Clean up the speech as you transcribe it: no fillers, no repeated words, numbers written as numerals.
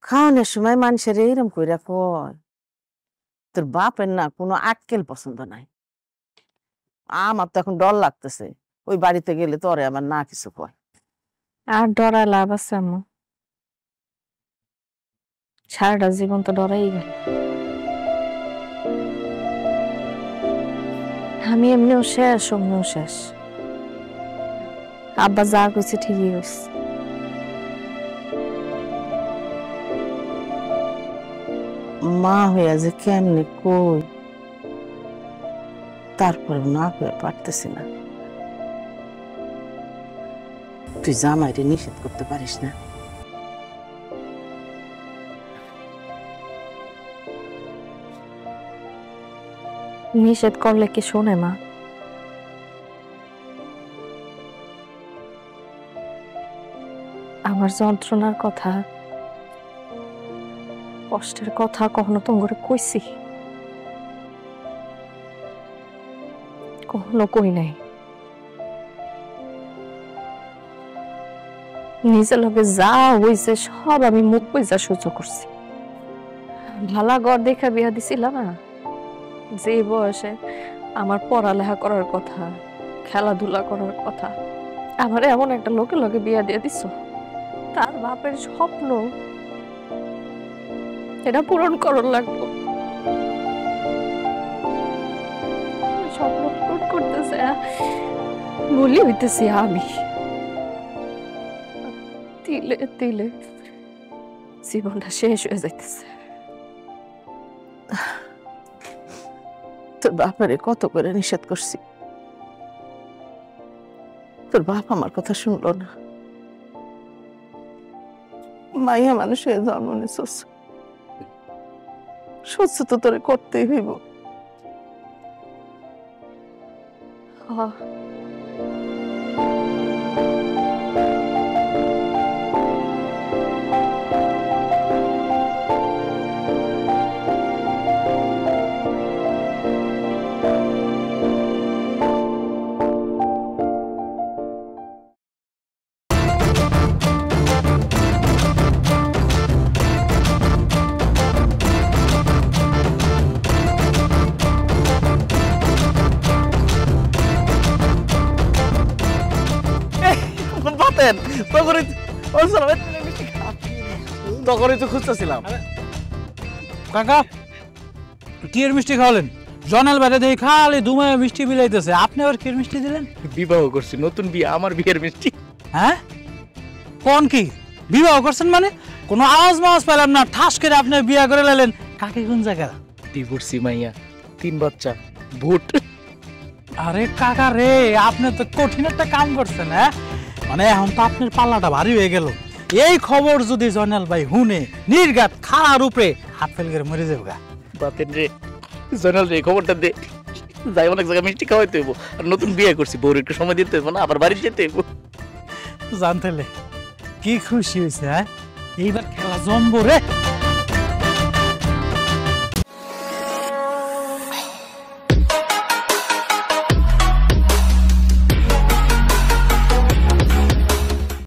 খাওয়ানোর সময় মানুষের এইরকম কইরা কয় তোর বাপের না কোনো আক্কেল পছন্দ নাই। আমার তো এখন ডর লাগতেছে ওই বাড়িতে গেলে তোরে আমার না কিছু কয়। আর ডরায় লাভ আছে আম্মু? সারাটা জীবন তো ডরাই গেল। আমি এমনিও শেষ, অমনিও শেষ। আব্বা যা কইছে ঠিকই কইছে। মা হইয়া যে কেমনে কই তারপরে না কয়ে পারতেছি না। তুই জামাইরে নিষেধ করতে পারিস না? নিষেধ করলে কি শোনে মা? আমার যন্ত্রণার কথা, কষ্টের কথা কখনো তোমার কইছি? কখনো কই নাই। নিজের লগে যা হইছে সব আমি মুখ বুইজা সহ্য করছি। ভালা ঘর দেখা বিয়া দিছিলাম না, যে বয়সে আমার পড়ালেখা করার কথা, খেলাধুলা করার কথা, আমার এমন একটা লোকের লগে বিয়া দিয়ে দিছ। তার বাপের স্বপ্ন এটা পূরণ করার লাগবো। স্বপ্ন পূরণ করতেছে বলি হইতেছি আমি। তিলে তিলে জীবনটা শেষ হয়ে যাইতেছে। তোর বাপারে কত করে নিষেধ করছি, তোর বাপ আমার কথা শুনলো না। মাইয়া মানুষ হয়ে জন্ম নিছস, সহ্য তো তোরে করতেই হইব। তখনই তো খুঁজতেছিলাম। কাকা কি এর মিষ্টি খাওয়ালেন? জনাল বাইরে দেখে খালি দুমায় মিষ্টি বিলাইতেছে, আপনি আবার কি মিষ্টি দিলেন? বিবাহ করছি, নতুন বিয়ে, আমার বিয়ের মিষ্টি। হ্যাঁ কোন কি বিবাহ করছেন মানে? কোনো আওয়াজ মাওয়াজ পেলাম না, ঠাস করে আপনি বিয়া করে লাইলেন। কাকে কোন জায়গা? ডিভোর্সি মাইয়া, 3 বাচ্চা, ভোট। আরে কাকা রে, আপনি তো কঠিন একটা কাম করছেন। হ্যাঁ মানে এখন তো আপনার পাল্লাটা ভারী হয়ে গেল। এই খবর যদি জয়নাল ভাই হুনে নির্ঘাত খাড়ার উপরে হাত ফেল করে মরে যাবে। বাতেন রে, জয়নাল রে খবরটা দে, যাই অনেক জায়গায় মিষ্টি খাওয়াইতে হইব। আর নতুন বিয়ে করছি, বউর একটু সময় দিতে হইব না, আবার বাড়ি যেতে হইব। জানতেলে কি খুশি হয়েছে। হ্যাঁ এইবার খেলা জমবো রে।